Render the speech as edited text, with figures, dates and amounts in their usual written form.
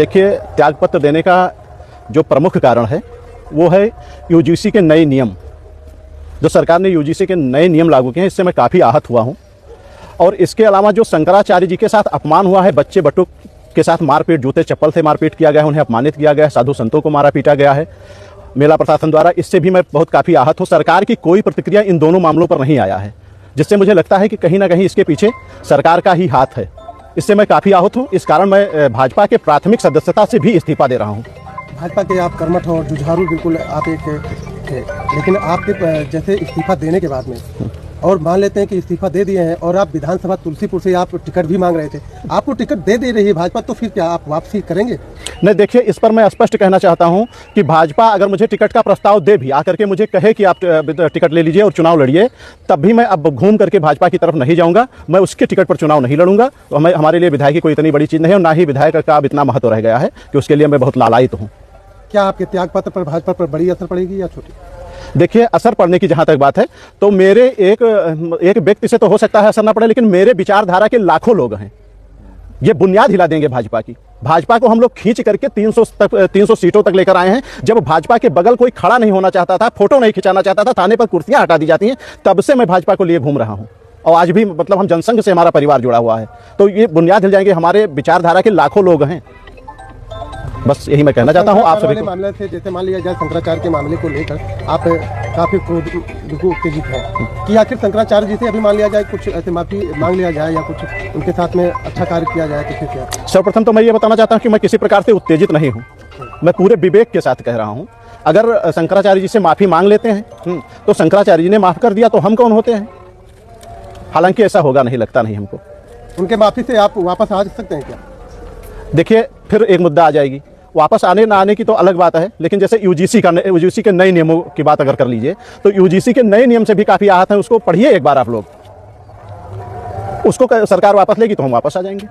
देखिए, त्यागपत्र देने का जो प्रमुख कारण है वो है यूजीसी के नए नियम। जो सरकार ने यूजीसी के नए नियम लागू किए हैं, इससे मैं काफ़ी आहत हुआ हूँ। और इसके अलावा जो शंकराचार्य जी के साथ अपमान हुआ है, बच्चे बट्टों के साथ मारपीट, जूते चप्पल से मारपीट किया गया है, उन्हें अपमानित किया गया है, साधु संतों को मारा पीटा गया है मेला प्रशासन द्वारा, इससे भी मैं बहुत काफ़ी आहत हूँ। सरकार की कोई प्रतिक्रिया इन दोनों मामलों पर नहीं आया है, जिससे मुझे लगता है कि कहीं ना कहीं इसके पीछे सरकार का ही हाथ है। इससे मैं काफ़ी आहत हूँ। इस कारण मैं भाजपा के प्राथमिक सदस्यता से भी इस्तीफा दे रहा हूँ। भाजपा के आप कर्मठ और जुझारू बिल्कुल आप एक थे, लेकिन आपके जैसे इस्तीफा देने के बाद में, और मान लेते हैं कि इस्तीफा दे दिए हैं और आप विधानसभा तुलसीपुर से आप टिकट भी मांग रहे थे, आपको टिकट दे रही है भाजपा, तो फिर क्या आप वापसी करेंगे? नहीं, देखिए, इस पर मैं स्पष्ट कहना चाहता हूं कि भाजपा अगर मुझे टिकट का प्रस्ताव दे भी, आकर के मुझे कहे कि आप टिकट ले लीजिए और चुनाव लड़िए, तब भी मैं अब घूम करके भाजपा की तरफ नहीं जाऊंगा। मैं उसके टिकट पर चुनाव नहीं लड़ूंगा। तो हमारे लिए विधायक की कोई इतनी बड़ी चीज़ नहीं है, और ना ही विधायक का अब इतना महत्व रह गया है कि उसके लिए मैं बहुत लालायित हूँ। क्या आपके त्यागपत्र पर भाजपा पर बड़ी असर पड़ेगी या छोटी? देखिए, असर पड़ने की जहां तक बात है, तो मेरे एक व्यक्ति से तो हो सकता है असर ना पड़े, लेकिन मेरे विचारधारा के लाखों लोग हैं। ये बुनियाद हिला देंगे भाजपा की। भाजपा को हम लोग खींच करके 300 सीटों तक लेकर आए हैं। जब भाजपा के बगल कोई खड़ा नहीं होना चाहता था, फोटो नहीं खिंचाना चाहता था, थाने पर कुर्सियां हटा दी जाती हैं, तब से मैं भाजपा को लिए घूम रहा हूं। और आज भी मतलब हम जनसंघ से हमारा परिवार जुड़ा हुआ है। तो ये बुनियाद हिल जाएंगे। हमारे विचारधारा के लाखों लोग हैं। बस यही मैं कहना चाहता हूँ आप सभी को। मामले से जैसे मान लिया जाए शंकराचार्य के मामले को लेकर आप काफी उत्तेजित हैं कि आखिर शंकराचार्य जी से अभी मान लिया जाए कुछ ऐसे माफी मांग लिया जाए या कुछ उनके साथ में अच्छा कार्य किया जाए, तो फिर क्या? सर्वप्रथम तो मैं ये बताना चाहता हूँ कि मैं किसी प्रकार से उत्तेजित नहीं हूँ। मैं पूरे विवेक के साथ कह रहा हूँ। अगर शंकराचार्य जी से माफी मांग लेते हैं तो शंकराचार्य जी ने माफ कर दिया, तो हम कौन होते हैं? हालांकि ऐसा होगा नहीं, लगता नहीं हमको। उनके माफी से आप वापस आ सकते हैं क्या? देखिए, फिर एक मुद्दा आ जाएगी। वापस आने ना आने की तो अलग बात है, लेकिन जैसे यूजीसी के नए नियमों की बात अगर कर लीजिए, तो यूजीसी के नए नियम से भी काफ़ी आहत हैं। उसको पढ़िए एक बार आप लोग। उसको सरकार वापस लेगी तो हम वापस आ जाएंगे।